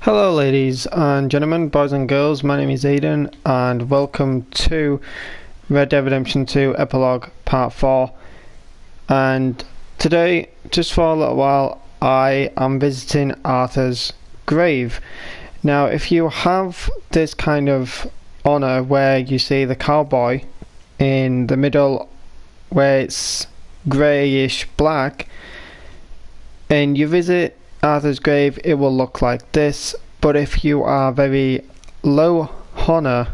Hello ladies and gentlemen, boys and girls, my name is Aiden and welcome to Red Dead Redemption 2 Epilogue Part 4. And today, just for a little while, I am visiting Arthur's grave. Now if you have this kind of honour where you see the cowboy in the middle where it's greyish black and you visit Arthur's grave, it will look like this, but if you are very low honor,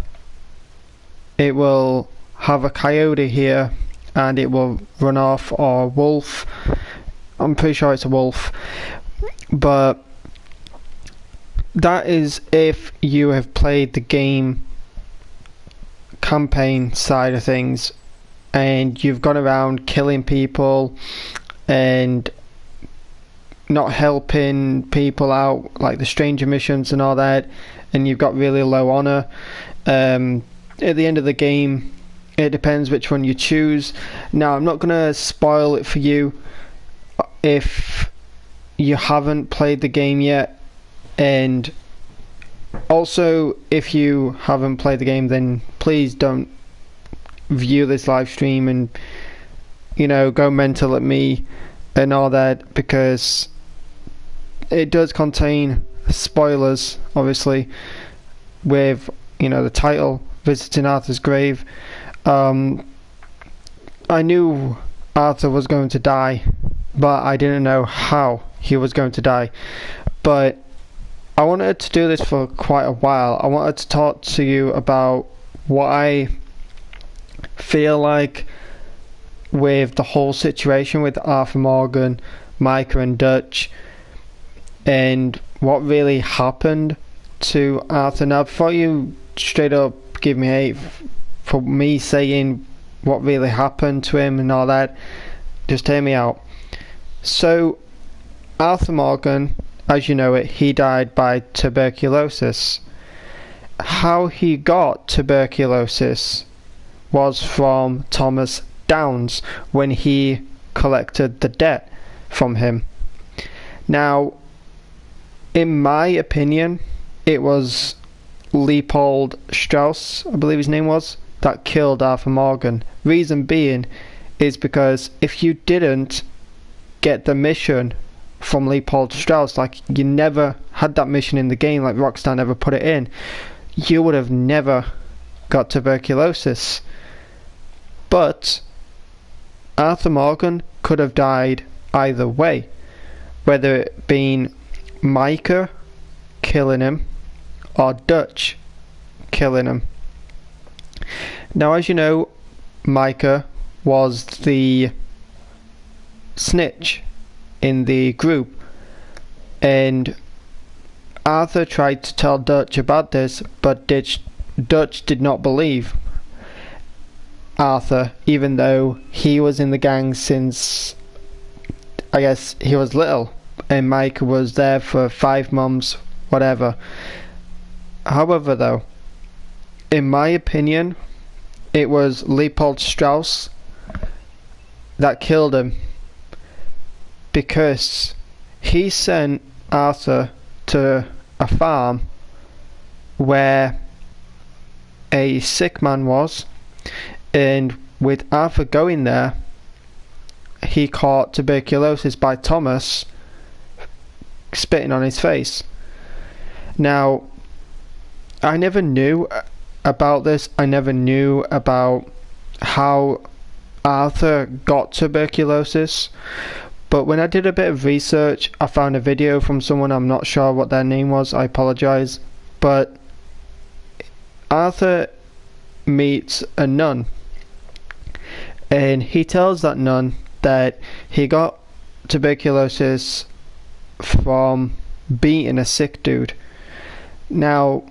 it will have a coyote here and it will run off, or a wolf. I'm pretty sure it's a wolf, but that is if you have played the game campaign side of things and you've gone around killing people and not helping people out, like the stranger missions and all that, and you've got really low honor. At the end of the game, it depends which one you choose. Now I'm not gonna spoil it for you if you haven't played the game yet, and also if you haven't played the game, then please don't view this live stream and go mental at me and all that, because it does contain spoilers, obviously, with the title, Visiting Arthur's Grave. I knew Arthur was going to die, but I didn't know how he was going to die. But I wanted to do this for quite a while. I wanted to talk to you about what I feel like with the whole situation with Arthur Morgan, Micah and Dutch, and what really happened to Arthur. Now before you straight up give me hate for me saying what really happened to him and all that, just hear me out. So Arthur Morgan, as you know it, he died by tuberculosis. How he got tuberculosis was from Thomas Downs when he collected the debt from him. Now in my opinion, it was Leopold Strauss, I believe his name was, that killed Arthur Morgan. Reason being is because if you didn't get the mission from Leopold Strauss, like you never had that mission in the game, like Rockstar never put it in, you would have never got tuberculosis. But Arthur Morgan could have died either way, whether it being Micah killing him or Dutch killing him. Now as you know, Micah was the snitch in the group, and Arthur tried to tell Dutch about this, but Dutch did not believe Arthur, even though he was in the gang since I guess he was little, and Mike was there for 5 months, whatever. However though, in my opinion, it was Leopold Strauss that killed him, because he sent Arthur to a farm where a sick man was, and with Arthur going there, he caught tuberculosis by Thomas spitting on his face. Now I never knew about this. I never knew about how Arthur got tuberculosis, but when I did a bit of research, I found a video from someone, I'm not sure what their name was, I apologize, but Arthur meets a nun, and he tells that nun that he got tuberculosis from beating a sick dude. Now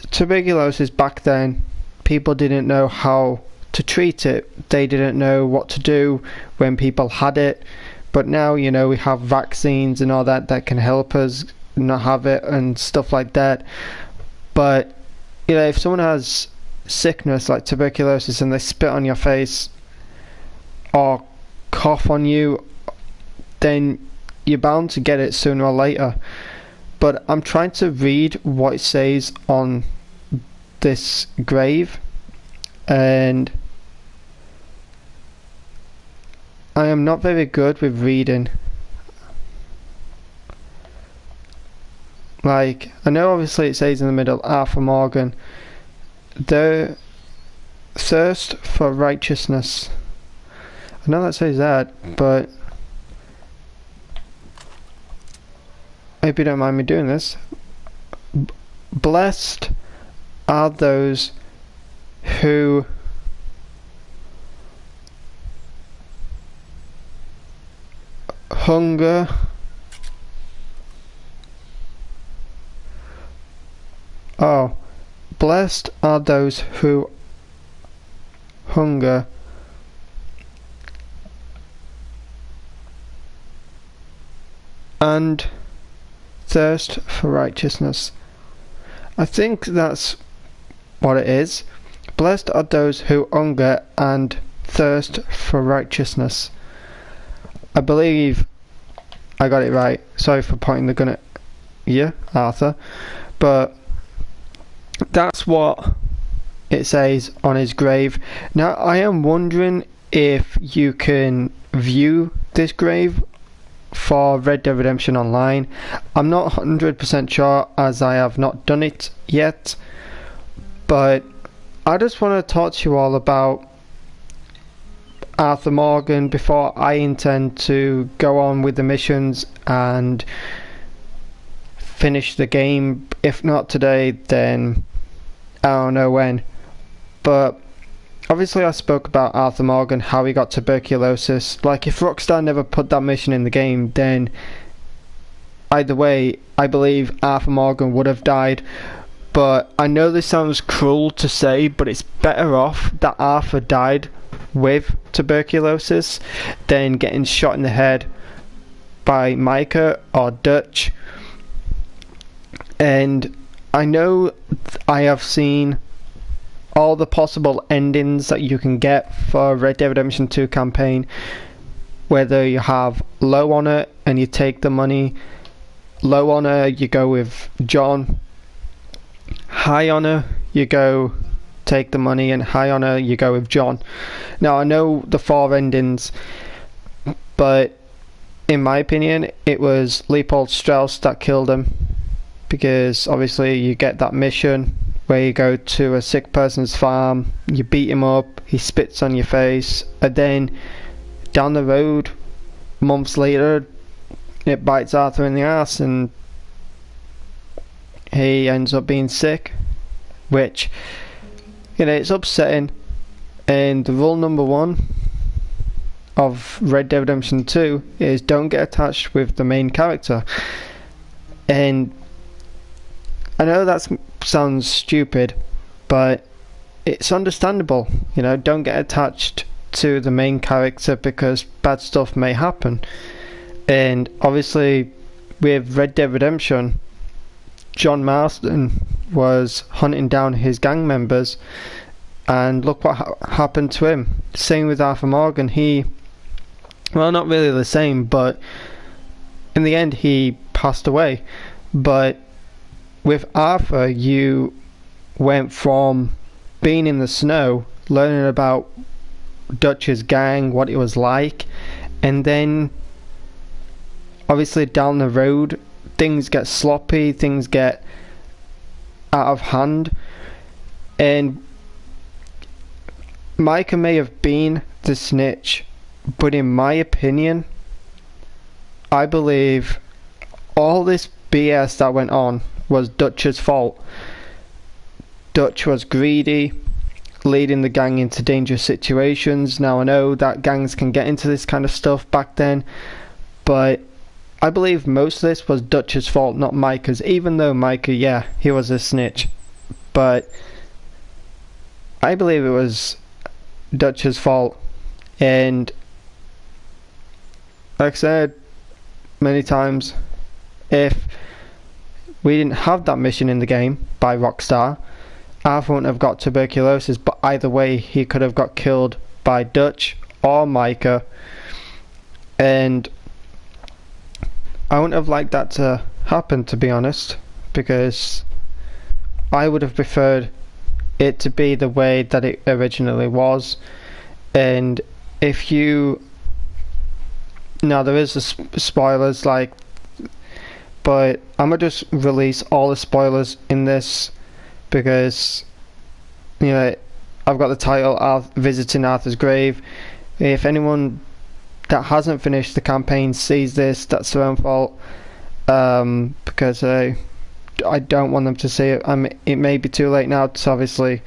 tuberculosis back then, people didn't know how to treat it. They didn't know what to do when people had it, but now we have vaccines and all that can help us not have it and stuff like that. But if someone has sickness like tuberculosis and they spit on your face or cough on you, then you're bound to get it sooner or later. but I'm trying to read what it says on this grave, and I am not very good with reading. Like, I know obviously it says in the middle, Arthur Morgan, the thirst for righteousness. I know that says that, but hope you don't mind me doing this. Blessed are those who hunger blessed are those who hunger and thirst for righteousness. I think that's what it is. Blessed are those who hunger and thirst for righteousness. I believe I got it right. Sorry for pointing the gun at you, Arthur. But that's what it says on his grave. Now, I am wondering if you can view this grave for Red Dead Redemption Online. I'm not 100% sure, as I have not done it yet. But I just want to talk to you all about Arthur Morgan before I intend to go on with the missions and finish the game. If not today, then I don't know when. But obviously I spoke about Arthur Morgan, how he got tuberculosis. Like, if Rockstar never put that mission in the game, then either way I believe Arthur Morgan would have died. But I know this sounds cruel to say, but it's better off that Arthur died with tuberculosis than getting shot in the head by Micah or Dutch. And I know I have seen all the possible endings that you can get for Red Dead Redemption 2 campaign, whether you have low honor and you take the money, low honor you go with John, high honor you go take the money, and high honor you go with John. Now, I know the 4 endings, but in my opinion it was Leopold Strauss that killed him, because obviously you get that mission where you go to a sick person's farm, you beat him up, he spits on your face, and then down the road, months later, it bites Arthur in the ass and he ends up being sick, which, you know, it's upsetting. And the rule number 1 of Red Dead Redemption 2 is don't get attached with the main character. And I know that sounds stupid, but it's understandable. You know, don't get attached to the main character because bad stuff may happen. And obviously with Red Dead Redemption, John Marston was hunting down his gang members, and look what happened to him. Same with Arthur Morgan. Well, not really the same, but in the end he passed away. But with Arthur, you went from being in the snow, learning about Dutch's gang, what it was like, and then obviously down the road things get sloppy, things get out of hand, and Micah may have been the snitch, but in my opinion, I believe all this BS that went on was Dutch's fault. Dutch was greedy, leading the gang into dangerous situations. Now, I know that gangs can get into this kind of stuff back then, but I believe most of this was Dutch's fault, not Micah's, even though Micah, yeah, he was a snitch. But I believe it was Dutch's fault. And like I said many times, if we didn't have that mission in the game by Rockstar, Arthur wouldn't have got tuberculosis, but either way he could have got killed by Dutch or Micah. And I wouldn't have liked that to happened, to be honest, because I would have preferred it to be the way that it originally was. And if you now there is spoilers, like, but I'm gonna just release all the spoilers in this because, you know, I've got the title Visiting Arthur's Grave. If anyone that hasn't finished the campaign sees this, that's their own fault, because I don't want them to see it. It may be too late now to obviously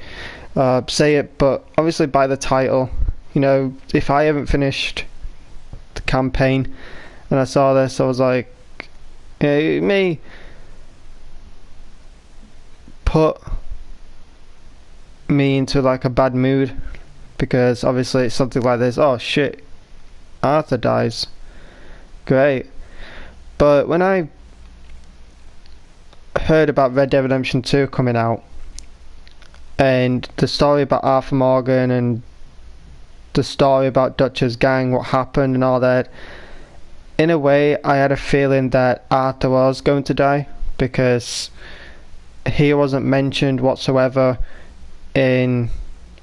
say it, but obviously by the title, you know, if I haven't finished the campaign and I saw this, I was like, it may put me into like a bad mood, because obviously it's something like this. Oh shit, Arthur dies, great. But when I heard about Red Dead Redemption 2 coming out, and the story about Arthur Morgan and the story about Dutch's gang, what happened and all that, in a way I had a feeling that Arthur was going to die, because he wasn't mentioned whatsoever in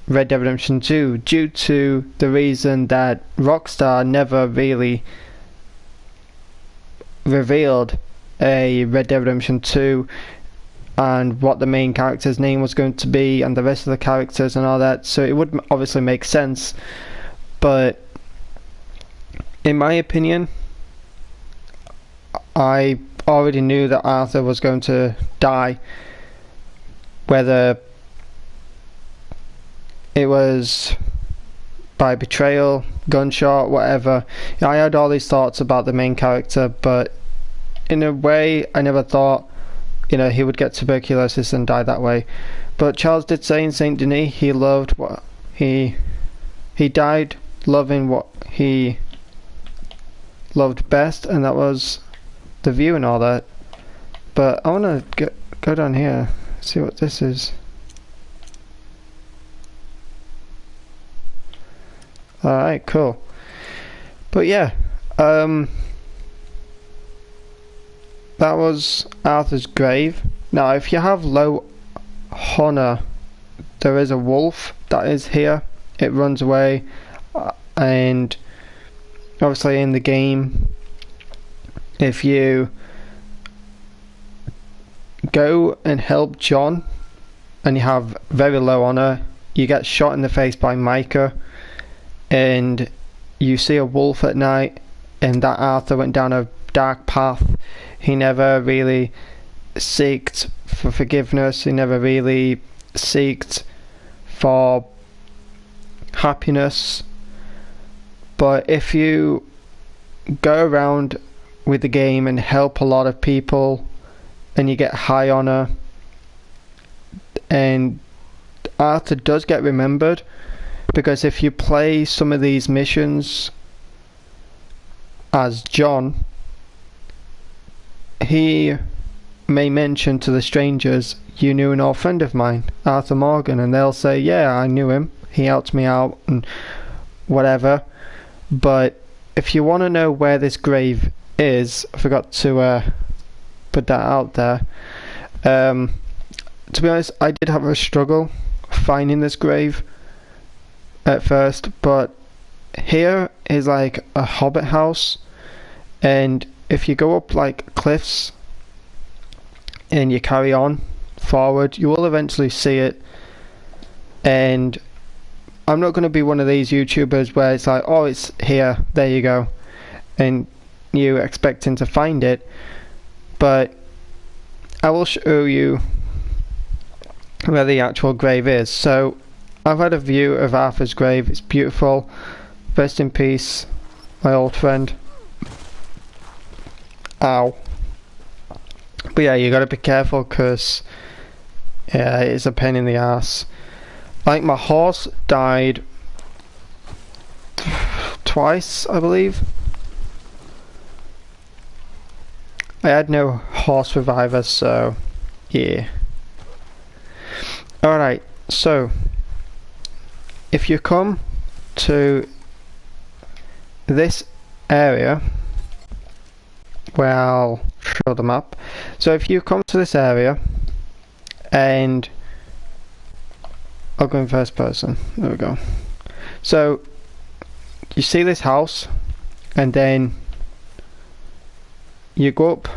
Red Dead Redemption 2 due to the reason that Rockstar never really revealed a Red Dead Redemption 2 and what the main character's name was going to be and the rest of the characters and all that. So it would obviously make sense, but in my opinion, I already knew that Arthur was going to die, whether it was by betrayal, gunshot, whatever. I had all these thoughts about the main character, but in a way I never thought, you know, he would get tuberculosis and die that way. But Charles did say in Saint Denis he loved what he died loving what he loved best, and that was the view and all that. But I want to go down here, see what this is. Alright, cool. But yeah, that was Arthur's grave. Now if you have low honor, there is a wolf that is here. It runs away, and obviously in the game, if you go and help John and you have very low honor, you get shot in the face by Micah, and you see a wolf at night, and that Arthur went down a dark path. He never really seeked for forgiveness, he never really seeked for happiness. But if you go around with the game and help a lot of people and you get high honor, and Arthur does get remembered, because if you play some of these missions as John, he may mention to the strangers, you knew an old friend of mine, Arthur Morgan, and they'll say, yeah, I knew him, he helped me out and whatever. But if you want to know where this grave is, I forgot to put that out there. To be honest, I did have a struggle finding this grave at first, but here is like a hobbit house, and if you go up like cliffs and you carry on forward, you will eventually see it. And I'm not going to be one of these YouTubers where it's like, oh, it's here, there you go, and you expecting to find it, but I will show you where the actual grave is. So I've had a view of Arthur's grave, it's beautiful. Rest in peace, my old friend. Ow. But yeah, you gotta be careful, because yeah, it's a pain in the ass. Like, my horse died twice, I believe. I had no horse reviver, so yeah. Alright, so if you come to this area, where I'll show the map. So if you come to this area, and I'll go in first person. There we go. So you see this house, and then you go up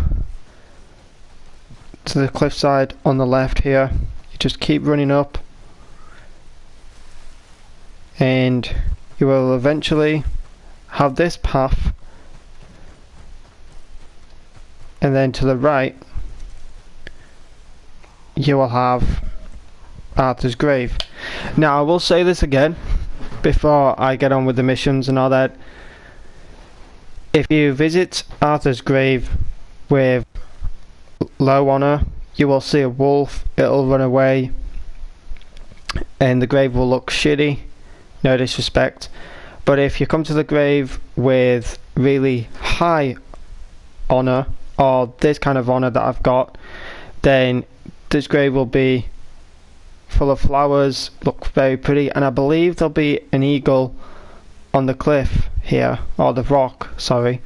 to the cliffside on the left here. You just keep running up, and you will eventually have this path, and then to the right you will have Arthur's grave. Now I will say this again before I get on with the missions and all that. If you visit Arthur's grave with low honor, you will see a wolf, it'll run away, and the grave will look shitty, no disrespect. But if you come to the grave with really high honor, or this kind of honor that I've got, then this grave will be full of flowers, look very pretty, and I believe there'll be an eagle on the cliff here, or the rock, sorry,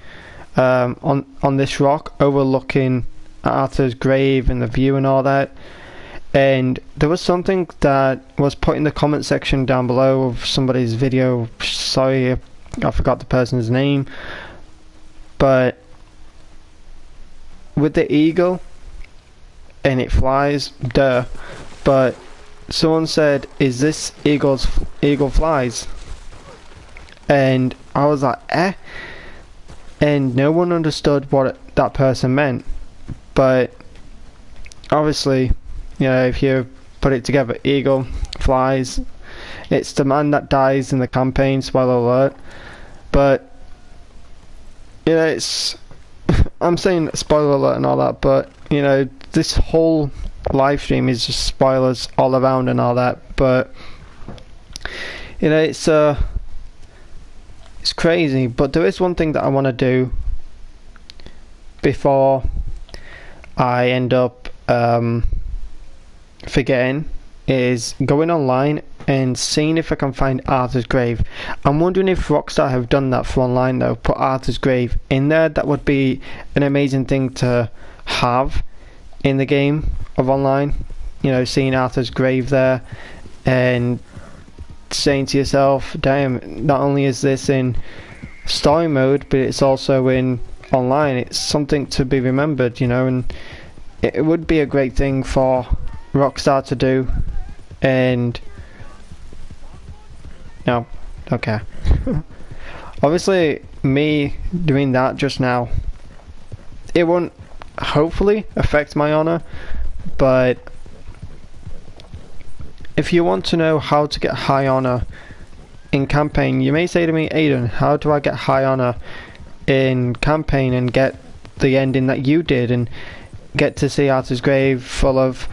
on this rock overlooking Arthur's grave and the view and all that. And there was something that was put in the comment section down below of somebody's video, sorry I forgot the person's name, but with the eagle and it flies, duh, but someone said, is this eagle flies? And I was like, eh? And no one understood what that person meant. But obviously, you know, if you put it together, eagle flies, it's the man that dies in the campaign, spoiler alert. But you know, it's I'm saying spoiler alert and all that, but you know, this whole live stream is just spoilers all around and all that. But you know, it's crazy. But there is one thing that I want to do before I end up forgetting, is going online and seeing if I can find Arthur's grave. I'm wondering if Rockstar have done that for online though, put Arthur's grave in there. That would be an amazing thing to have in the game of online, you know, seeing Arthur's grave there and saying to yourself, damn, not only is this in story mode, but it's also in online. It's something to be remembered, you know, and it would be a great thing for Rockstar to do. And no, okay. Obviously me doing that just now, it won't hopefully affect my honor, but if you want to know how to get high honor in campaign, you may say to me, Aiden, how do I get high honor in campaign and get the ending that you did and get to see Arthur's grave full of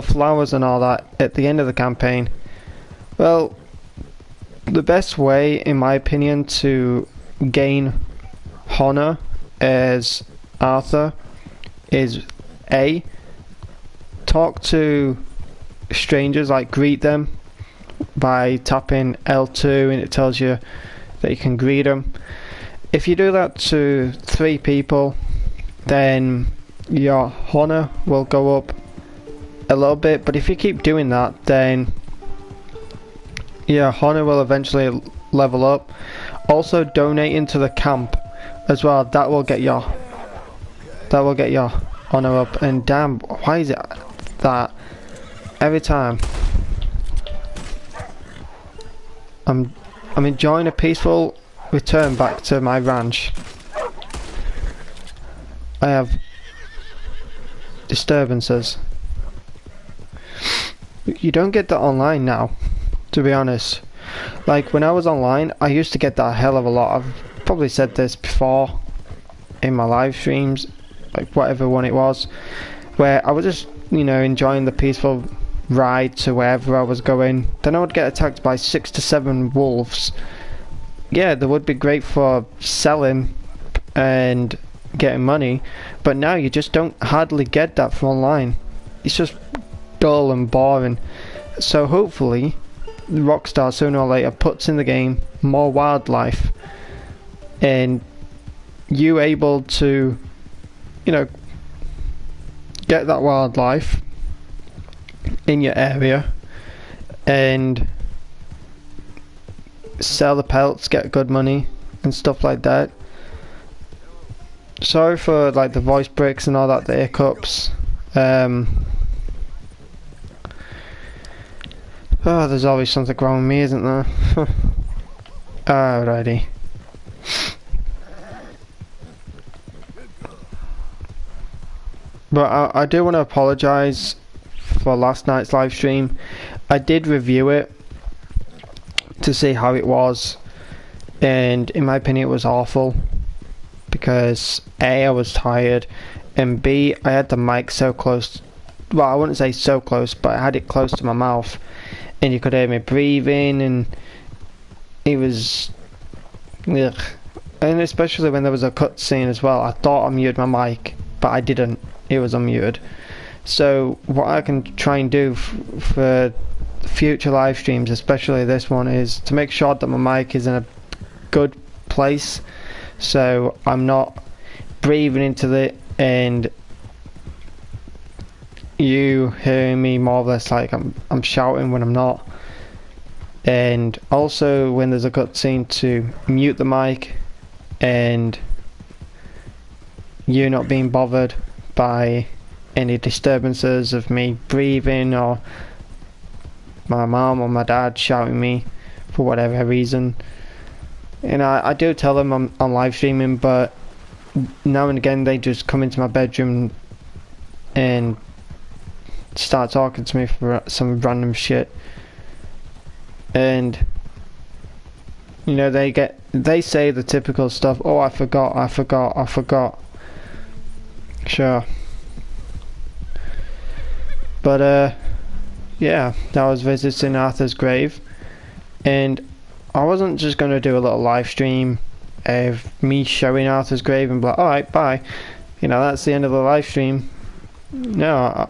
flowers and all that at the end of the campaign? Well, the best way, in my opinion, to gain honor as Arthur is A, talk to strangers, like greet them by tapping L2 and it tells you that you can greet them. If you do that to 3 people, then your honor will go up a little bit, but if you keep doing that, then your honor will eventually level up. Also, donating to the camp as well, that will get your honor up. And damn, why is it that every time I'm enjoying a peaceful return back to my ranch, I have disturbances? You don't get that online now, to be honest. Like when I was online, I used to get that a hell of a lot. I've probably said this before in my live streams, like whatever one it was, where I was just, you know, enjoying the peaceful ride to wherever I was going. Then I would get attacked by 6 to 7 wolves. Yeah, they would be great for selling and getting money, but now you just don't hardly get that from online. It's just dull and boring. So hopefully Rockstar sooner or later puts in the game more wildlife, and you able to, you know, get that wildlife in your area and sell the pelts, get good money and stuff like that. Sorry for like the voice breaks and all that, the hiccups. Oh, there's always something wrong with me, isn't there? Alrighty. But I do want to apologise for last night's live stream. I did review it to see how it was, and in my opinion it was awful, because A, I was tired, and B, I had the mic so close, well, I wouldn't say so close, but I had it close to my mouth, and you could hear me breathing, and it was ugh. And especially when there was a cutscene as well. I thought I muted my mic, but I didn't. It was unmuted. So what I can try and do for future live streams, especially this one, is to make sure that my mic is in a good place, so I'm not breathing into it and you hearing me more or less like I'm shouting when I'm not. And also when there's a cutscene, to mute the mic and you not being bothered by any disturbances of me breathing or my mom or my dad shouting me for whatever reason. And I do tell them I'm live streaming, but now and again they just come into my bedroom and start talking to me for some random shit. And you know, they say the typical stuff, oh, I forgot. Sure. But yeah, that was visiting Arthur's grave, and I wasn't just going to do a little live stream of me showing Arthur's grave and be like, alright, bye, you know, that's the end of the live stream. No,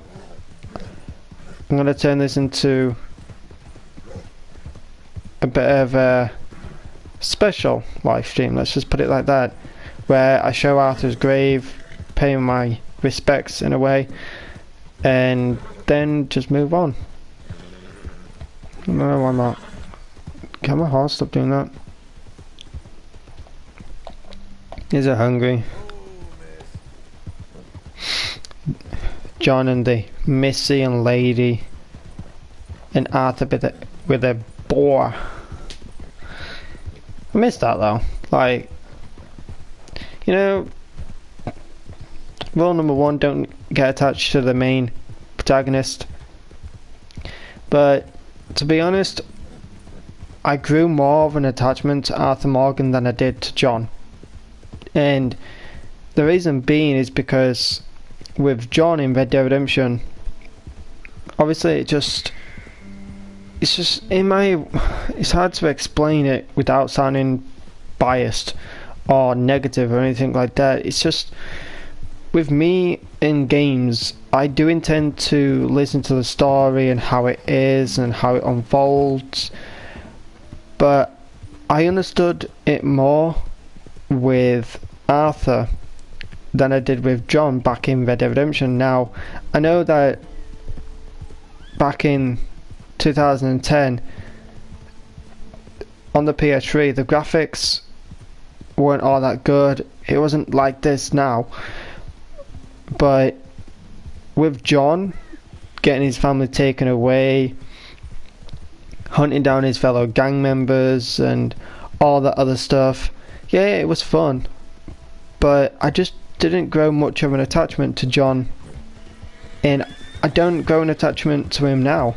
I'm going to turn this into a bit of a special live stream, let's just put it like that, where I show Arthur's grave, pay my respects in a way, and then just move on. No, why not? Can my horse stop doing that? Is it hungry? John and the Missy and Lady and Arthur with a boar. I missed that though. Like, you know, rule number 1, don't get attached to the main protagonist. But to be honest, I grew more of an attachment to Arthur Morgan than I did to John. And the reason being is because with John in Red Dead Redemption, obviously it's just it's hard to explain it without sounding biased or negative or anything like that. It's just, with me in games, I do intend to listen to the story and how it is and how it unfolds, but I understood it more with Arthur than I did with John back in Red Dead Redemption. Now, I know that back in 2010 on the PS3 the graphics weren't all that good. It wasn't like this now, but with John getting his family taken away, hunting down his fellow gang members and all that other stuff, yeah, it was fun, but I just didn't grow much of an attachment to John, and I don't grow an attachment to him now.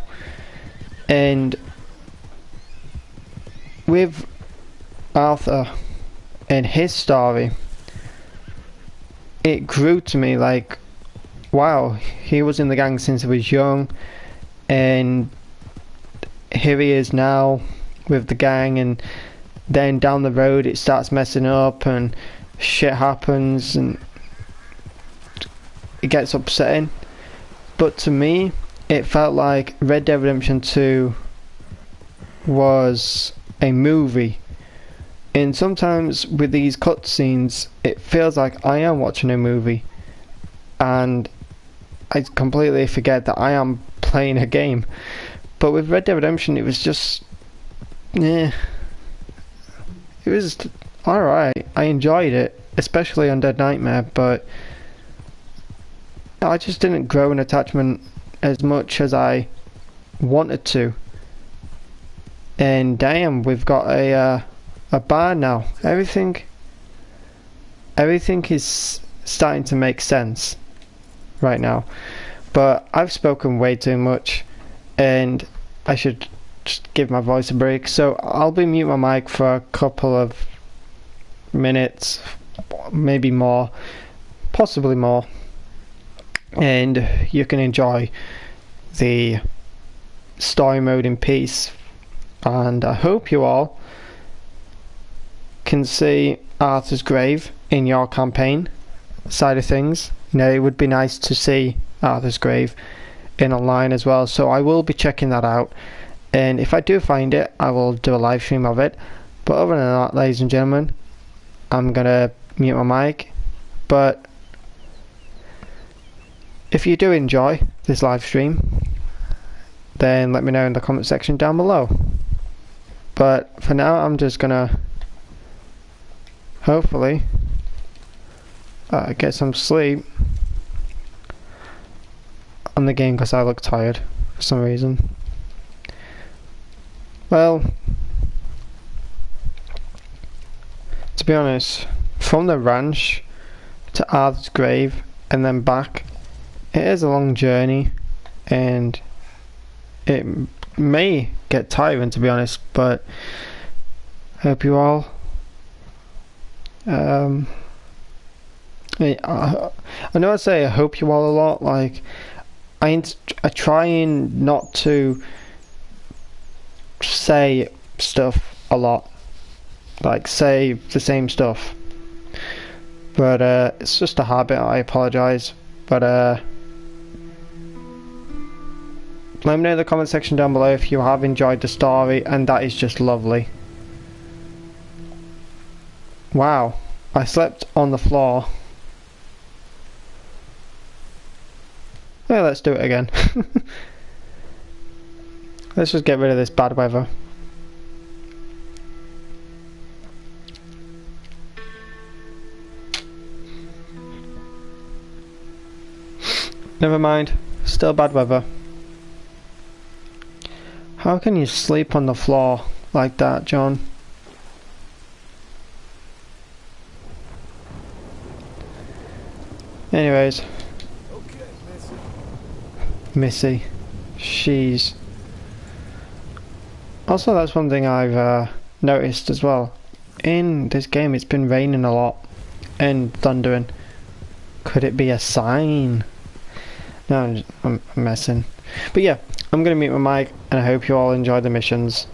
And with Arthur and his story, it grew to me like, wow, he was in the gang since he was young, and here he is now with the gang, and then down the road it starts messing up and shit happens and it gets upsetting. But to me, it felt like Red Dead Redemption 2 was a movie And sometimes with these cutscenes, it feels like I am watching a movie, and I completely forget that I am playing a game. But with Red Dead Redemption, it was just, yeah, it was alright. I enjoyed it, especially on Dead Nightmare, but I just didn't grow an attachment as much as I wanted to. And damn, we've got a bar now. Everything is starting to make sense right now. But I've spoken way too much, and I should just give my voice a break. So I'll be mute my mic for a couple of minutes, maybe more, possibly more, and you can enjoy the story mode in peace. And I hope you all can see Arthur's grave in your campaign side of things. You know, it would be nice to see Arthur's grave in online as well, so I will be checking that out, and if I do find it, I will do a live stream of it. But other than that, ladies and gentlemen, I'm gonna mute my mic. But if you do enjoy this live stream, then let me know in the comment section down below. But for now, I'm just gonna hopefully get some sleep on the game because I look tired for some reason. Well, to be honest, from the ranch to Arthur's grave and then back, it is a long journey, and it may get tiring, to be honest, but I hope you all I know I say I hope you all a lot. Like, I try and not to say stuff a lot, like say the same stuff, but it's just a habit. I apologize, but let me know in the comment section down below if you have enjoyed the story, and that is just lovely. Wow, I slept on the floor. Yeah, let's do it again. Let's just get rid of this bad weather. Never mind, still bad weather. How can you sleep on the floor like that, John? Anyways. Okay, Missy. She's... Also, that's one thing I've noticed as well. In this game, it's been raining a lot and thundering. Could it be a sign? No, I'm messing. But yeah, I'm going to mute my mic, and I hope you all enjoy the missions.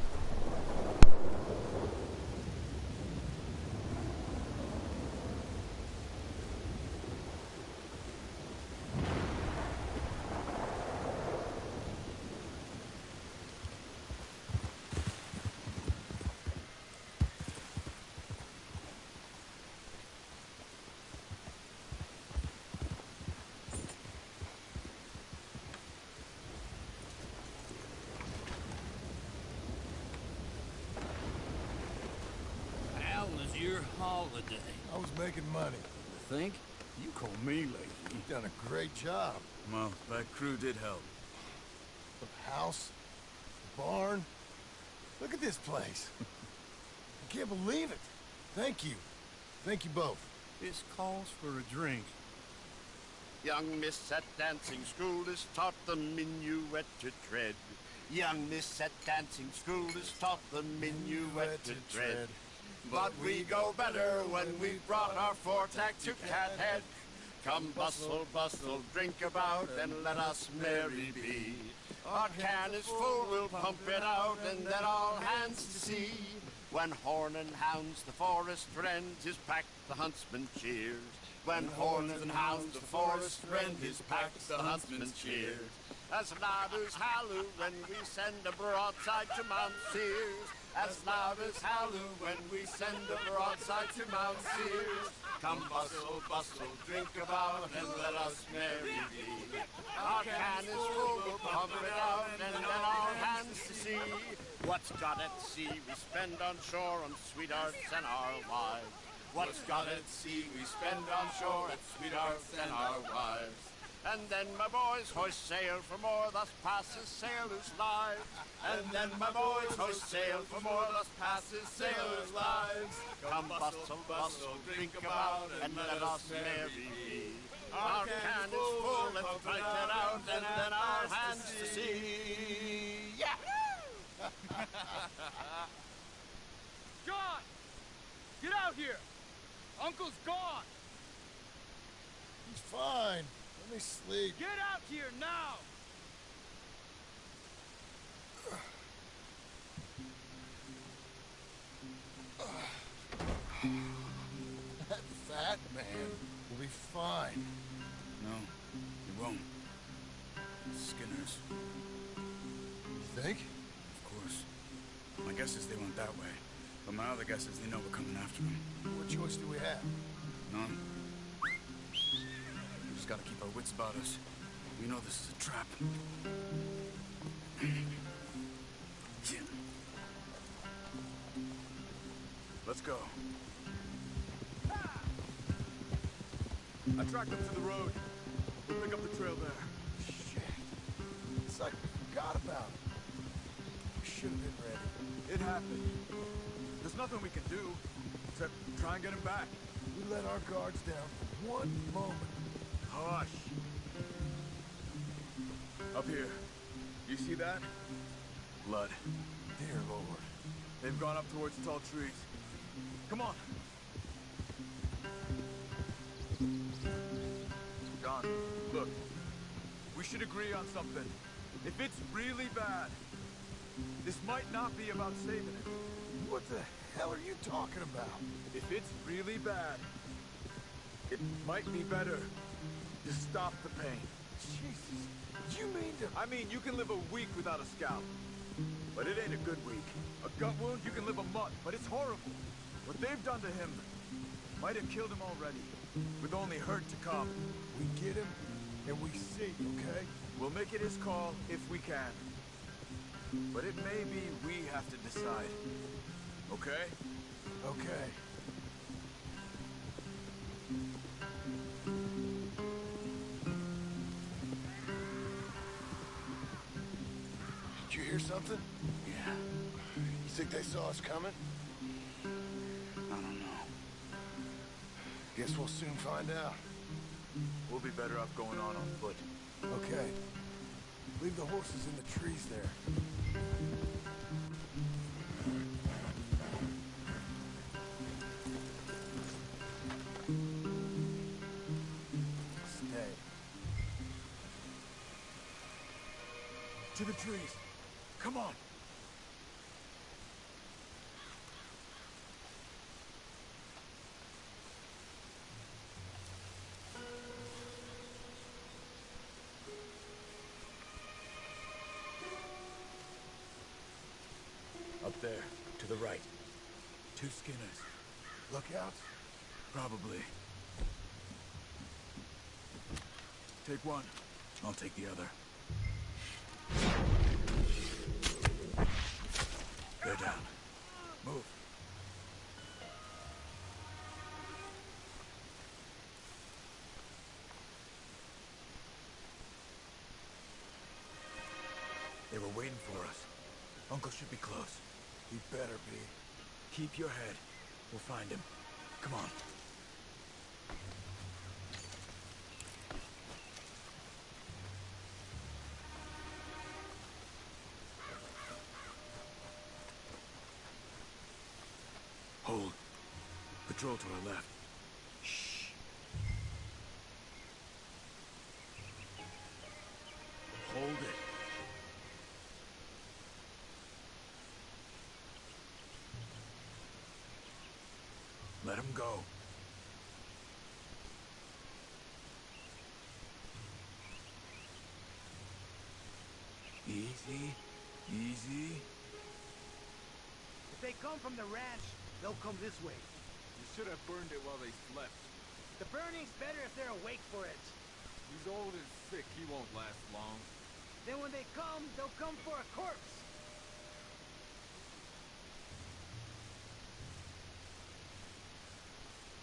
Holiday. I was making money. Think? You call me lazy. You've done a great job. Well, that crew did help. The house, the barn. Look at this place. I can't believe it. Thank you. Thank you both. This calls for a drink. Young miss at dancing school is taught the minuet to tread. Young miss at dancing school is taught the minuet to tread. But we go better when we've brought our four-tack to Cathead. Come bustle, bustle, drink about, and let us merry be. Our can is full, we'll pump it out, and let all hands to see. When horn and hounds the forest rend, his pack the huntsman cheers. When horn and hounds the forest rend, his pack the huntsman cheers. As ladders halloo when we send a broadside to Mount Sears. as loud as halloo when we send a broadside to Mount Sears. Come bustle, bustle, drink about and let us merry be. Our can is full, we'll pump it out and then all hands to sea. What's got at sea we spend on shore on sweethearts and our wives. What's got at sea we spend on shore at sweethearts and our wives. And then my boys hoist sail for more, thus passes sailors' lives. And then my boys hoist sail for more, thus passes sailors' lives. Come bustle, bustle, drink about, and let us merry be. Our can is full, let's break it out, and then our hands to sea. Yeah! John! Get out here! Uncle's gone! He's fine. Let me sleep. Get out here now! That fat man will be fine. No, it won't. Skinners, You think? of course. My guess is they went that way. But my other guess is they know we're coming after them. What choice do we have? None. We just gotta keep our wits about us. We know this is a trap. Let's go. I tracked them to the road. We'll pick up the trail there. Shit. It's like we forgot about it. We should have been ready. It happened. There's nothing we can do except try and get him back. We let our guards down for one moment. Hush. Up here. You see that? Blood. Dear Lord. They've gone up towards the tall trees. Come on. John, look. We should agree on something. If it's really bad, this might not be about saving it. What the hell are you talking about? If it's really bad, it might be better to stop the pain. Jesus. You mean to... I mean, you can live a week without a scalp, but it ain't a good week. A gut wound, you can live a month, but it's horrible. What they've done to him might have killed him already, with only hurt to come. We get him, and we see, okay? We'll make it his call if we can. But it may be we have to decide. Okay? Okay. Did you hear something? Yeah, You think they saw us coming? I don't know. Guess we'll soon find out. We'll be better off going on foot. Okay. Leave the horses in the trees there. Stay. To the trees. Come on. Up there, to the right. 2 Skinners. Lookouts? Probably. Take one. I'll take the other. They're down. Move. They were waiting for us. Uncle should be close. He better be. Keep your head. We'll find him. Come on. Hold. Patrol to our left. Shh. Hold it. Let him go. Easy, easy. they come from the ranch, they'll come this way. You should have burned it while they slept. The burning's better if they're awake for it. He's old and sick, he won't last long. Then when they come, they'll come for a corpse.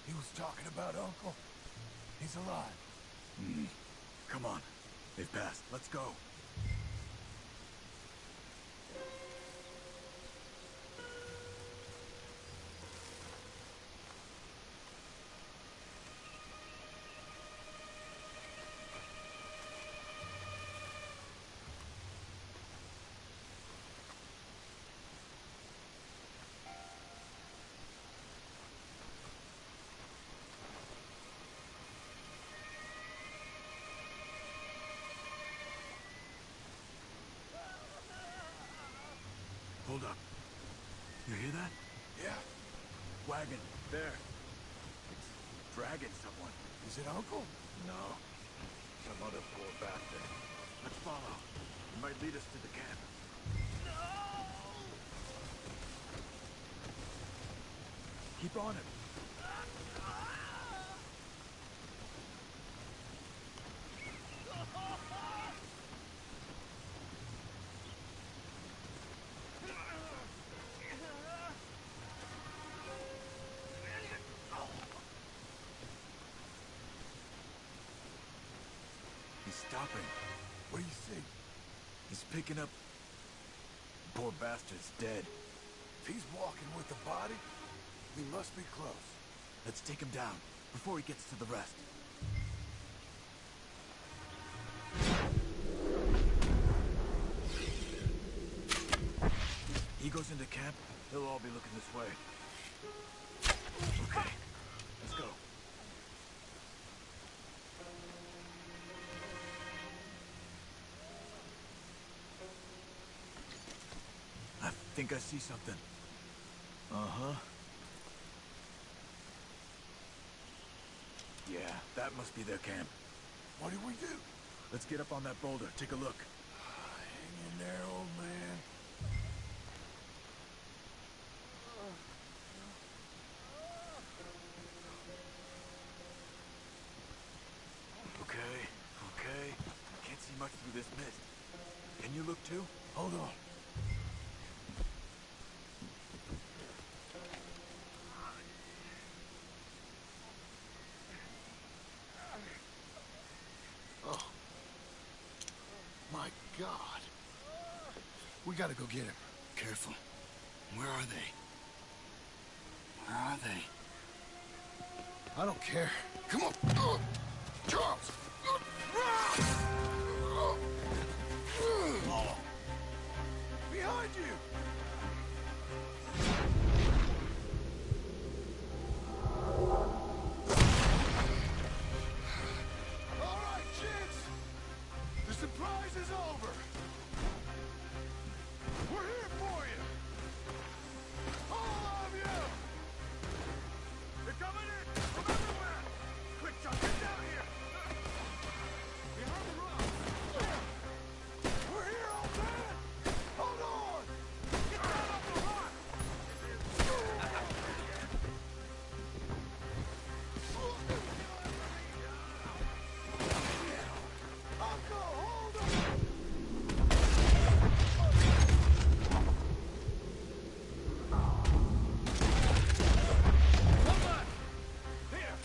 He was talking about Uncle. He's alive. Come on. They've passed. Let's go. Hold up. You hear that? Yeah. Wagon. There. It's dragging someone. Is it Uncle? No. Some other poor bastard. Let's follow. It might lead us to the camp. Keep on him. He's stopping. What do you see? He's picking up... Poor bastard's dead. If he's walking with the body, we must be close. Let's take him down, before he gets to the rest. He goes into camp, they'll all be looking this way. Okay, let's go. I think I see something. Uh-huh. Yeah, that must be their camp. What do we do? Let's get up on that boulder, take a look. Hang in there, old man. Okay. Can't see much through this mist. Can you look too? Hold on. Oh. My God. We gotta go get him. Careful. Where are they? Where are they? I don't care. Come on. Charles! Behind you! All right, kids. The surprise is over. We're here for you. All of you! They're coming in! From everywhere! Quick, Chuck, get down here! Behind the rock! We're here, old man! Hold on! Get down off the rock! Uncle, hold on! Come on! Here!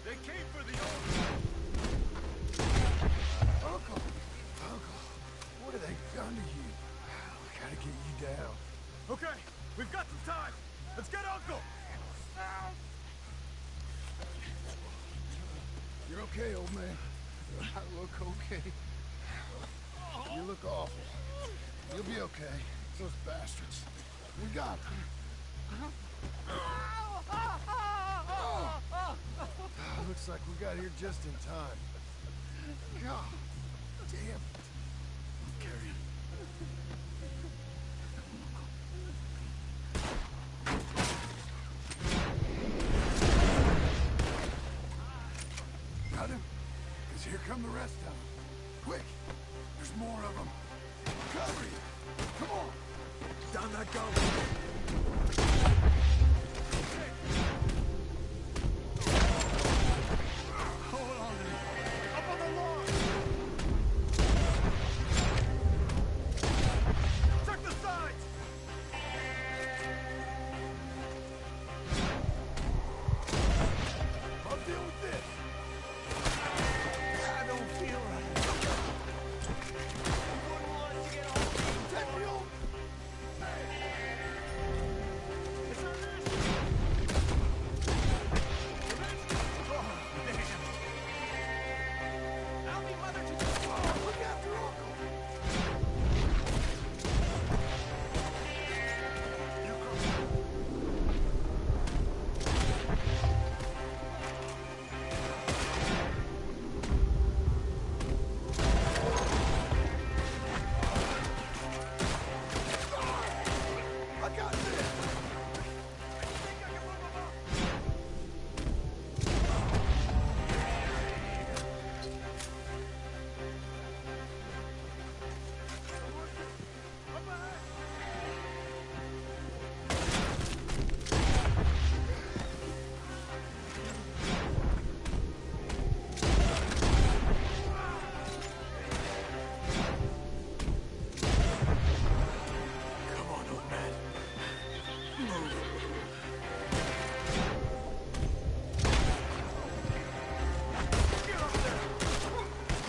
They came for the old... Uncle! Uncle, what have they done to you? We gotta get you down. Okay, we've got some time! Let's get Uncle! You're okay, old man. I look okay. You look awful. You'll be okay. Those bastards. We got them. Looks like we got here just in time. God damn it. Carry him. Got him? Because here come the rest of them. Quick! There's more of them. Cover you! Come on! Down that gully!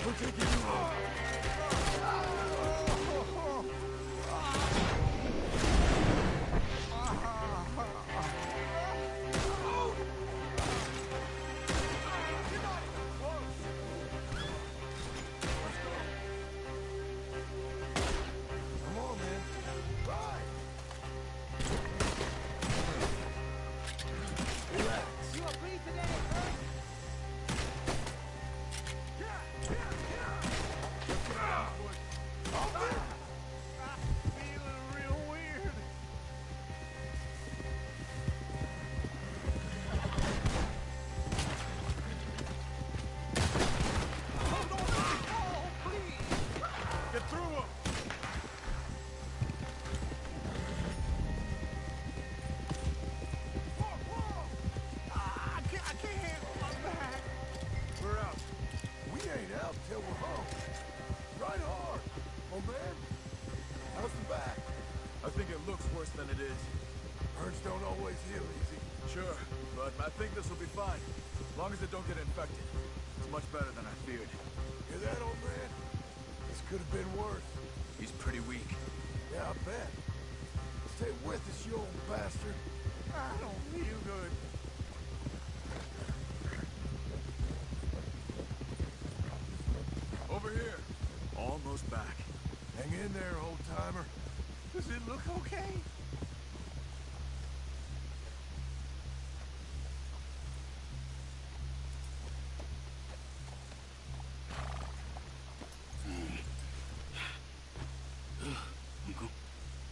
We're taking you home. Come on, man. Ride. Relax. You agree today, huh? Feeling real weird. Oh, no, no, please. Get through him. I can't handle my back. We're out. We ain't out till we're home. Ride hard. Oh, man. How's the back? I think it looks worse than it is. Burns don't always heal easy. Sure, but I think this will be fine. As long as it don't get infected. It's much better than I feared. Hear that, old man? This could have been worse. He's pretty weak. Yeah, I bet. Stay with us, you old bastard. I don't feel good. Over here. Almost back. Hang in there, old-timer. Does it look okay?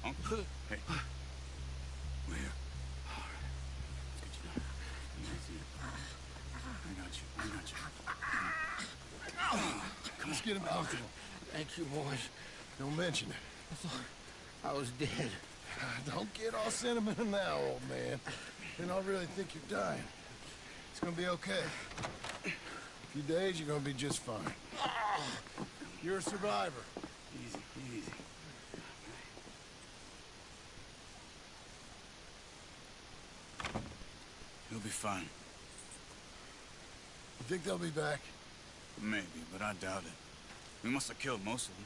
Uncle? Hey. We're here. All right. Let's get you down. Easy. I got you. Let's get him comfortable. Thank you, boys. Don't mention it. I thought I was dead. Don't get all sentimental now, old man. Then I'll really think you're dying. It's gonna be okay. A few days, you're gonna be just fine. You're a survivor. Easy, easy. He'll be fine. You think they'll be back? Maybe, but I doubt it. We must have killed most of them.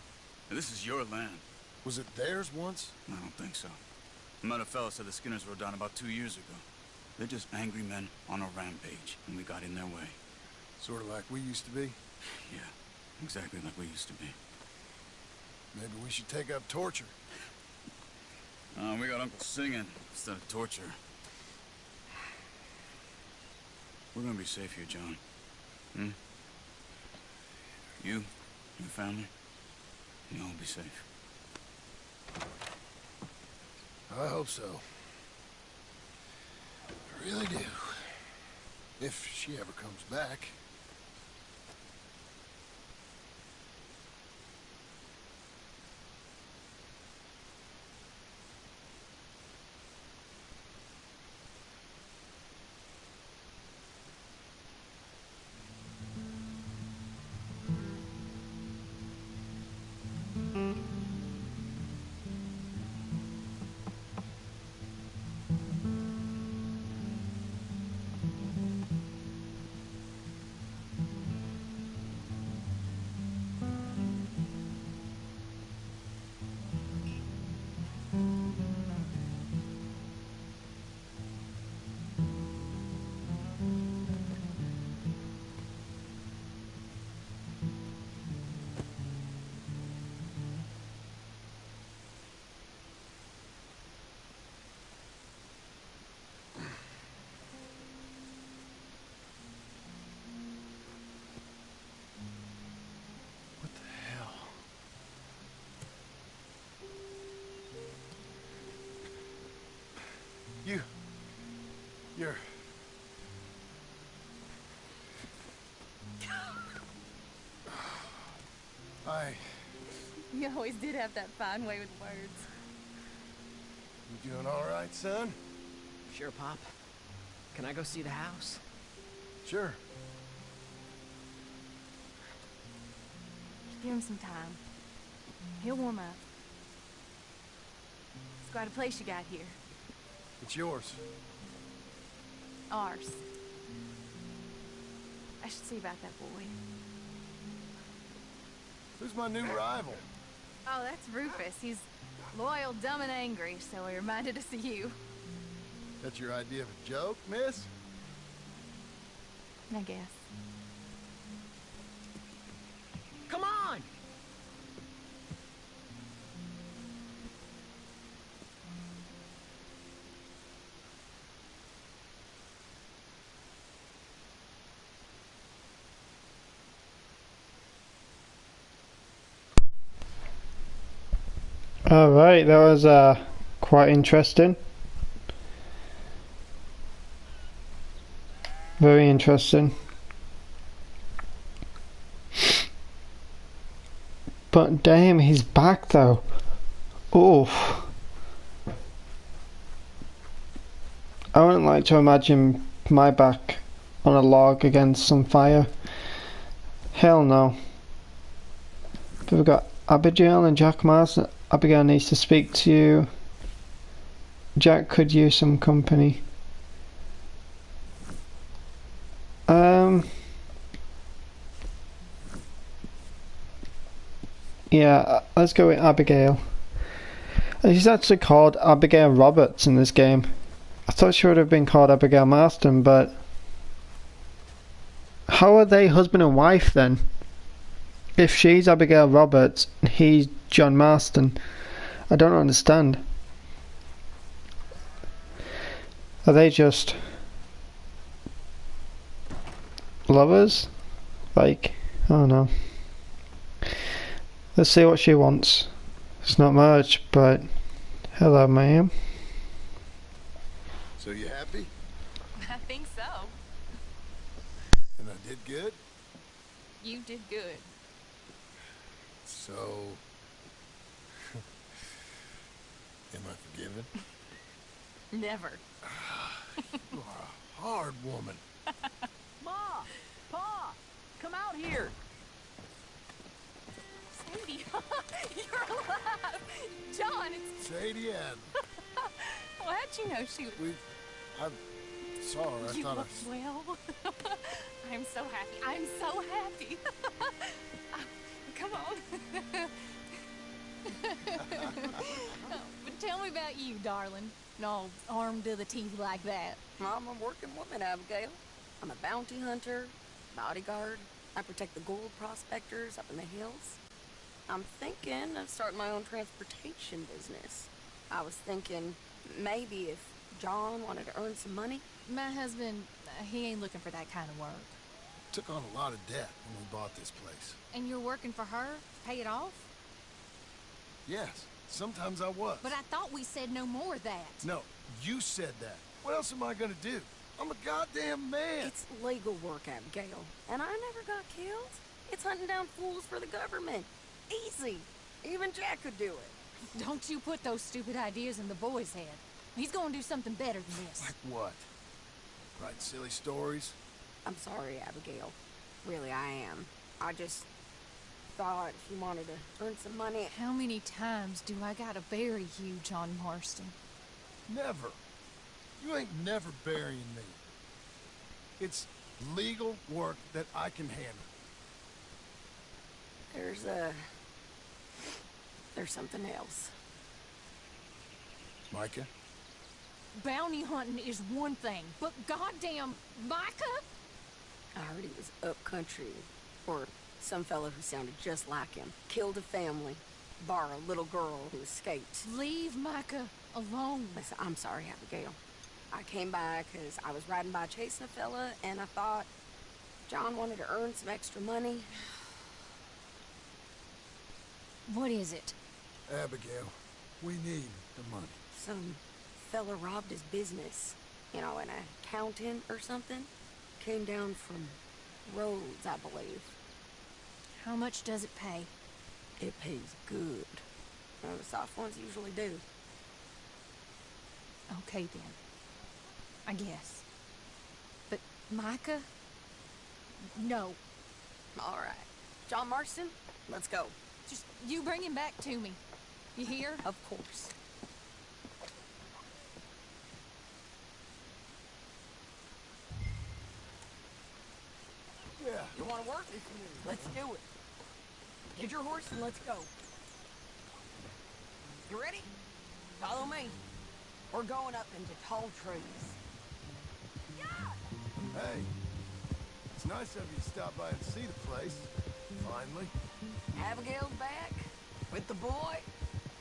And this is your land. Was it theirs once? I don't think so. I met a fella said the Skinners rode down about 2 years ago. They're just angry men on a rampage, and we got in their way. Sort of like we used to be. Yeah, exactly like we used to be. Maybe we should take up torture. We got Uncle singing instead of torture. We're gonna be safe here, John. Hmm? You, your family, you'll all be safe. I hope so. I really do. If she ever comes back. What the hell? You're... You always did have that fine way with words. You doing all right, son? Sure, Pop. Can I go see the house? Sure. Give him some time. He'll warm up. It's quite a place you got here. It's yours. Ours. I should see about that boy. Who's my new rival? Oh, that's Rufus. He's loyal, dumb, and angry, so he reminded us of you. That's your idea of a joke, miss? I guess. Come on! Alright, that was quite interesting. Very interesting. But damn, he's back though. Oof. I wouldn't like to imagine my back on a log against some fire. Hell no. But we've got Abigail and Jack Marston. Abigail needs to speak to you. Jack could use some company. Yeah, let's go with Abigail. And she's actually called Abigail Roberts in this game. I thought she would have been called Abigail Marston, but how are they husband and wife then? If she's Abigail Roberts and he's John Marston, I don't understand. Are they just lovers? Like, I don't know. Let's see what she wants. It's not much, but hello, ma'am. So you happy? I think so. And I did good? You did good. So... am I forgiven? Never. You are a hard woman. Ma! Pa! Come out here! Sadie, you're alive! John, it's... Sadie Ann. Well, how'd you know she... I saw her. I You thought look well. I'm so happy. I'm so happy. Come on. But tell me about you, darling. All armed to the teeth like that. I'm a working woman, Abigail. I'm a bounty hunter, bodyguard. I protect the gold prospectors up in the hills. I'm thinking of starting my own transportation business. I was thinking maybe if John wanted to earn some money. My husband, he ain't looking for that kind of work. took on a lot of debt when we bought this place. And you're working for her? Pay it off? Yes, sometimes I was. But I thought we said no more of that. No, you said that. What else am I gonna do? I'm a goddamn man. It's legal work, Abigail. And I never got killed. It's hunting down fools for the government. Easy. Even Jack could do it. Don't you put those stupid ideas in the boy's head. He's gonna do something better than this. Like what? Write silly stories? I'm sorry, Abigail. Really, I am. I just thought if you wanted to earn some money... How many times do I gotta bury you, John Marston? Never. You ain't never burying me. It's legal work that I can handle. There's something else. Micah? Bounty hunting is one thing, but goddamn Micah? I heard he was up country, or some fella who sounded just like him. Killed a family, bar a little girl who escaped. Leave Micah alone. Listen, I'm sorry, Abigail. I came by because I was riding by chasing a fella, and I thought John wanted to earn some extra money. What is it? Abigail, we need the money. Some fella robbed his business. You know, an accountant or something. Came down from Rhodes, I believe. How much does it pay? It pays good. Well, the soft ones usually do. Okay then. I guess. But Micah? No. All right. John Marston, let's go. Just you bring him back to me. You hear? Of course. Let's do it. Get your horse and let's go. You ready? Follow me. We're going up into tall trees. Hey, it's nice of you to stop by and see the place. Finally. Abigail's back? With the boy?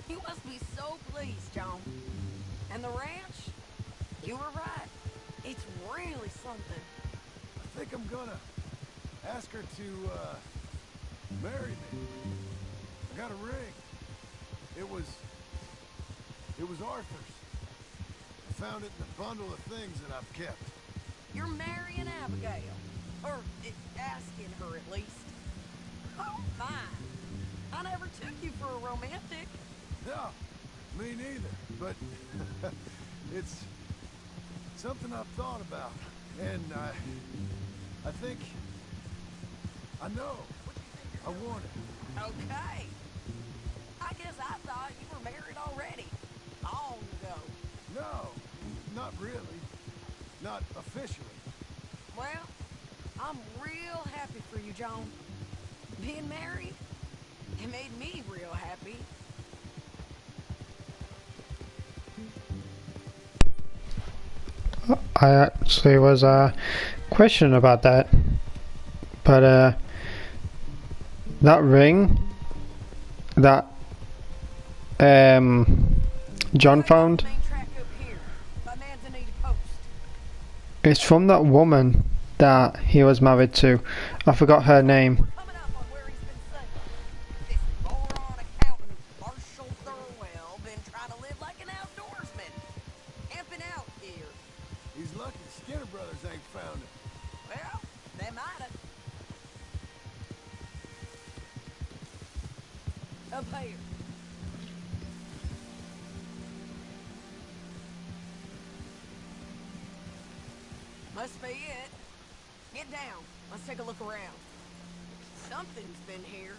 You must be so pleased, John. And the ranch? You were right. It's really something. I think I'm gonna ask her to, marry me. I got a ring. It was Arthur's. I found it in a bundle of things that I've kept. You're marrying Abigail. Or asking her, at least. Oh, fine. I never took you for a romantic. No, me neither. But it's something I've thought about. And I think I know. I want it. Okay. I guess I thought you were married already. Long ago. No, not really. Not officially. Well, I'm real happy for you, John. Being married, it made me real happy. I actually was questioning about that, but that ring that John found, Main track up here, by Manzanita Post. it's from that woman that he was married to. I forgot her name. Coming up on where he's been saying. This moron accountant, Marshall Thurwell, been trying to live like an outdoorsman. Camping out here. He's lucky the Skinner brothers ain't found him. Well, they might have. Up here. Must be it. Get down. Let's take a look around. Something's been here.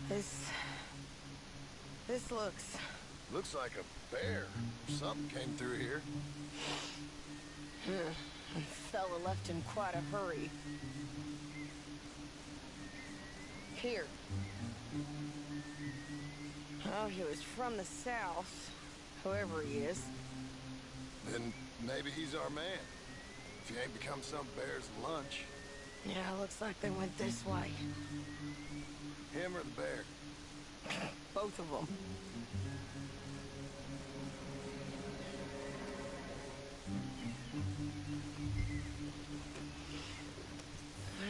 This looks... Looks like a bear. Something came through here. The fella left in quite a hurry. Here. Oh, he was from the south, whoever he is. Then maybe he's our man. If he ain't become some bear's lunch. Yeah, looks like they went this way. Him or the bear. Both of them.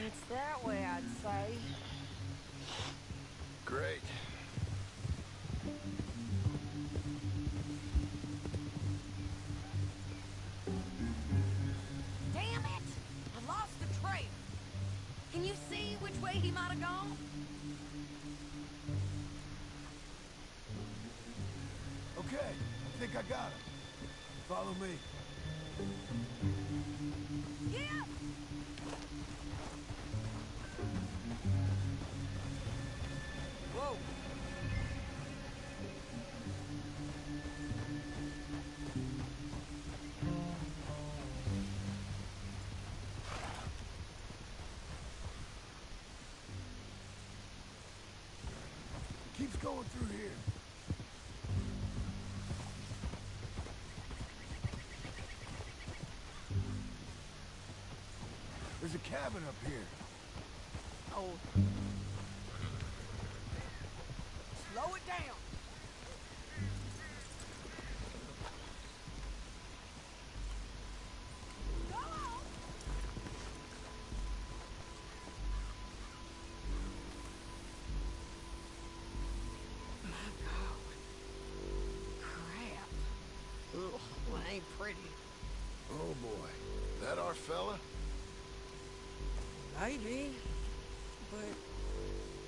It's that way, I'd say. Great. Damn it! I lost the trail. Can you see which way he might have gone? Okay, I think I got him. Follow me. Yeah! Whoa! Keeps going through here. There's a cabin up here. Oh. Slow it down. Go on. My God. Crap. Ugh, well, ain't pretty. Oh boy. That our fella? Maybe, but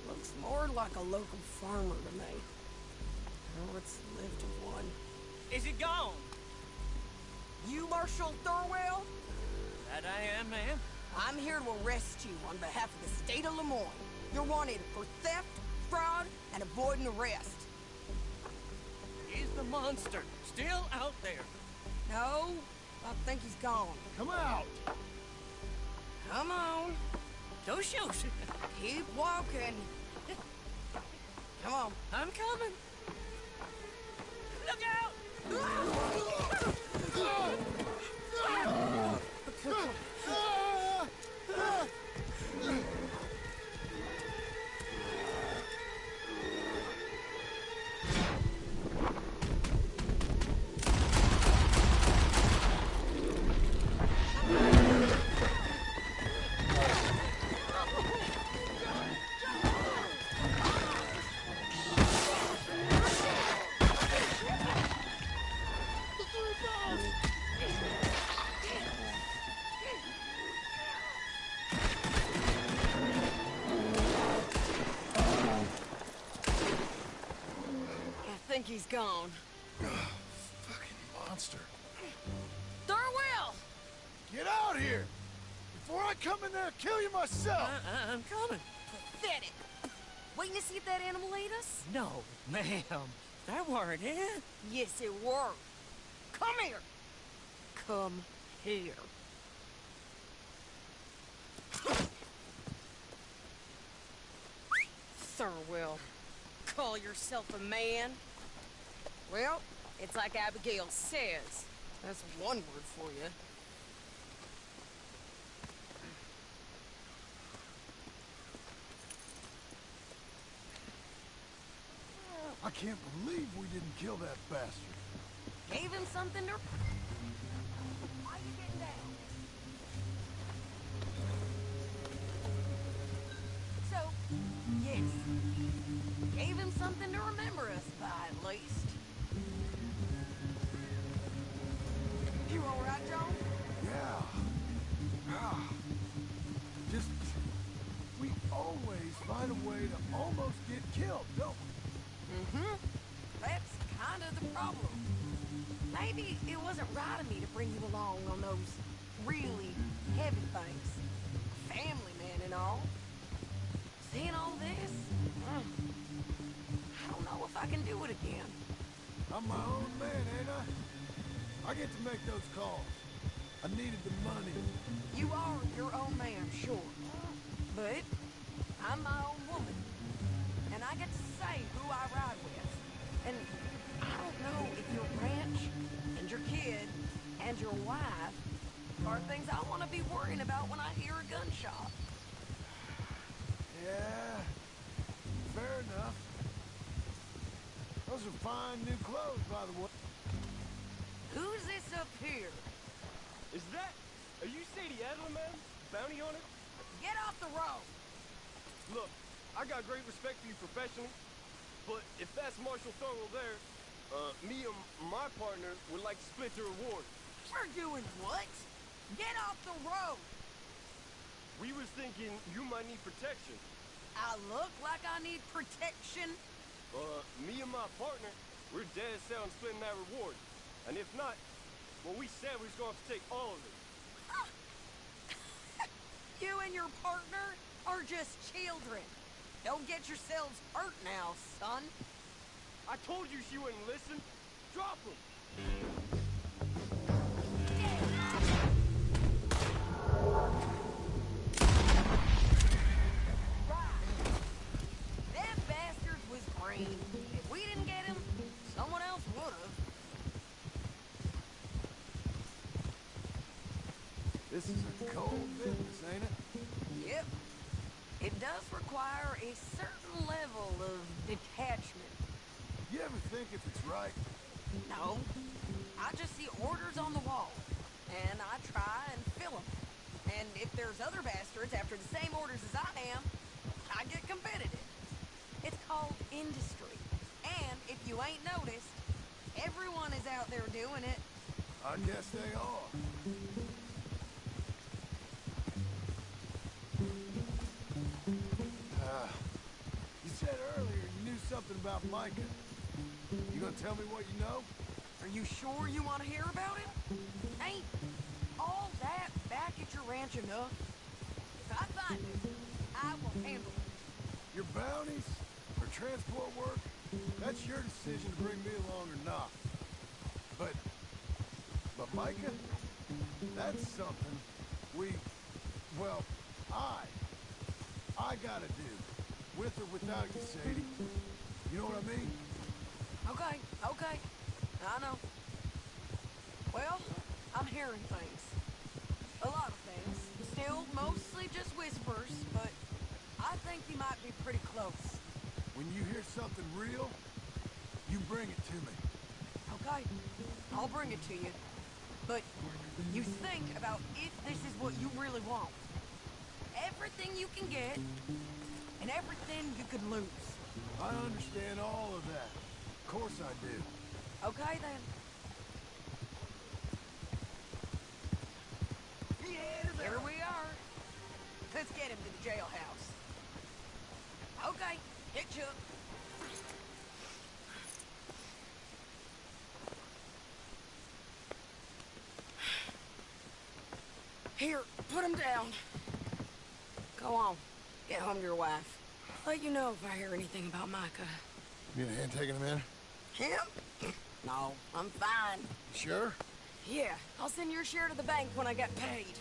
looks more like a local farmer to me. Or what's left of one. Is it gone? You Marshall Thurwell? That I am, ma'am. I'm here to arrest you on behalf of the state of Lemoyne. You're wanted for theft, fraud, and avoiding arrest. Is the monster still out there? No, I think he's gone. Come out! Come on. Don't shoot. Keep walking. Come on. I'm coming. Look out! I think he's gone. Fucking monster. Thurwell! Get out here! Before I come in there and kill you myself! I'm coming. Pathetic. Waiting to see if that animal ate us? No, ma'am. That weren't it. Yes, it were. Come here. Come here. Thurwell, call yourself a man? Well, it's like Abigail says. That's one word for you. I can't believe we didn't kill that bastard. Gave him something to... Why you getting down? So, yes. Gave him something to remember us by, at least. You alright, John? Yeah. Just... we always find a way to almost get killed, don't we? Mm-hmm. That's kind of the problem. Maybe it wasn't right of me to bring you along on those really heavy things. Family man and all. Seeing all this, I don't know if I can do it again. I'm my own man, ain't I? I get to make those calls. I needed the money. You are your own man, sure. But I'm my own woman. And I get to say who I ride with. And I don't know if your ranch and your kid and your wife are things I want to be worrying about when I hear a gunshot. Yeah, fair enough. Those are fine new clothes, by the way. Who's this up here? Is that... Are you Sadie Adler, man? Bounty hunter? Get off the road! Look, I got great respect for you professionally, but if that's Marshal Thurwell there, me and my partner would like to split the reward. We're doing what? Get off the road! We was thinking you might need protection. I look like I need protection? Me and my partner, we're dead set on splitting that reward. And if not, well, we said we was gonna have to take all of it. You and your partner are just children. Don't get yourselves hurt now, son. I told you she wouldn't listen. Drop him. Right. That bastard was green. If we didn't get him, someone else would've. This is a cold business, ain't it? Yep. It does require a certain level of detachment. You ever think if it's right? No. I just see orders on the wall, and I try and fill them. And if there's other bastards after the same orders as I am, I get competitive. It's called industry. And if you ain't noticed, everyone is out there doing it. I guess they are. You said earlier you knew something about Micah. You gonna tell me what you know? Are you sure you want to hear about it? Ain't all that back at your ranch enough? If I find it, I will handle it. Your bounties or transport work, that's your decision to bring me along or not. But Micah, that's something we Well, I gotta do. With or without you, Sadie. You know what I mean? Okay, okay. I know. Well, I'm hearing things. A lot of things. Still mostly just whispers, but I think you might be pretty close. When you hear something real, you bring it to me. Okay, I'll bring it to you. But you think about if this is what you really want. Everything you can get, and everything you could lose. I understand all of that. Of course I do. Okay, then. Here we are. Let's get him to the jailhouse. Okay, hit Chuck. Here, put him down. Go on. Get home to your wife. Let you know if I hear anything about Micah. You need a hand taking him in? Him? No, I'm fine. You sure? Yeah, I'll send your share to the bank when I get paid.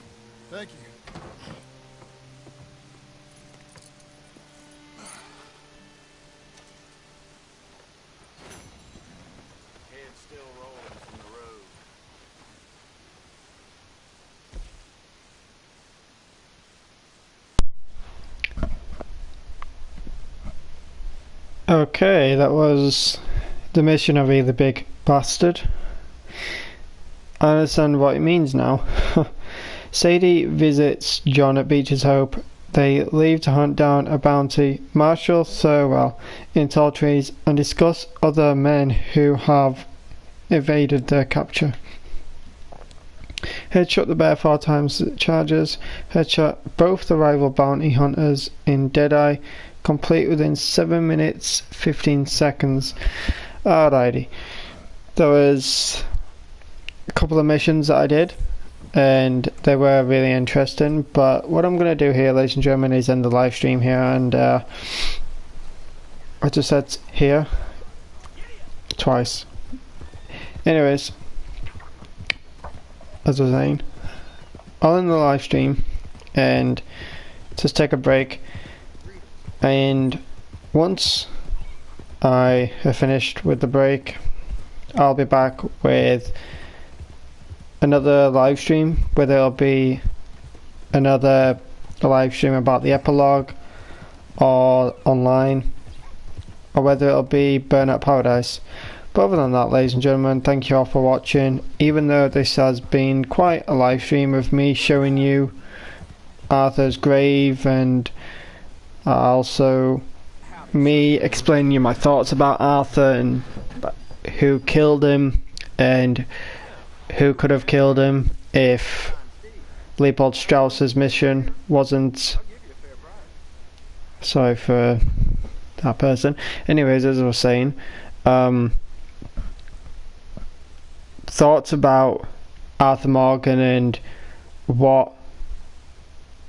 Thank you. Head still rolling from the road. Okay, that was the mission of the big bastard. I understand what it means now. Sadie visits John at Beach's Hope. They leave to hunt down a bounty, Marshall Thurwell in tall trees, and discuss other men who have evaded their capture. Headshot the bear 4 times charges. Headshot both the rival bounty hunters in Deadeye. Complete within 7 minutes 15 seconds. Alrighty. There was a couple of missions that I did, and they were really interesting. But what I'm going to do here, ladies and gentlemen, is end the live stream here, and I just said here twice. Anyways, as I was saying, I'll end the live stream and just take a break. And once I have finished with the break, I'll be back with another live stream, where there'll be another live stream about the epilogue or online, or whether it'll be Burnout Paradise. But other than that, ladies and gentlemen, thank you all for watching. Even though this has been quite a live stream of me showing you Arthur's grave, and also me explaining you my thoughts about Arthur and who killed him and who could have killed him if Leopold Strauss's mission wasn't... Sorry for that person. Anyways, as I was saying, thoughts about Arthur Morgan and what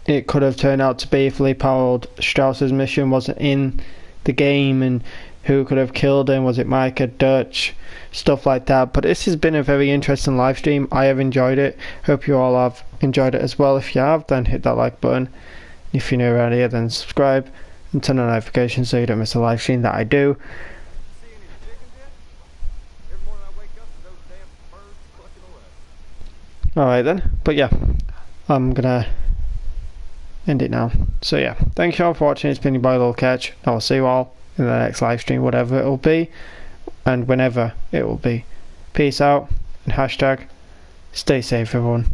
it could have turned out to be if Leopold Strauss's mission wasn't in the game, and who could have killed him. Was it Micah, Dutch, stuff like that. But this has been a very interesting live stream. I have enjoyed it. Hope you all have enjoyed it as well. If you have, then hit that like button. If you're new around here, then subscribe and turn on notifications so you don't miss a live stream that I do. Alright then, but yeah, I'm gonna end it now. So yeah, thank you all for watching. It's been your boy Lil Catch. I will see you all in the next live stream, whatever it will be and whenever it will be. Peace out, and hashtag stay safe, everyone.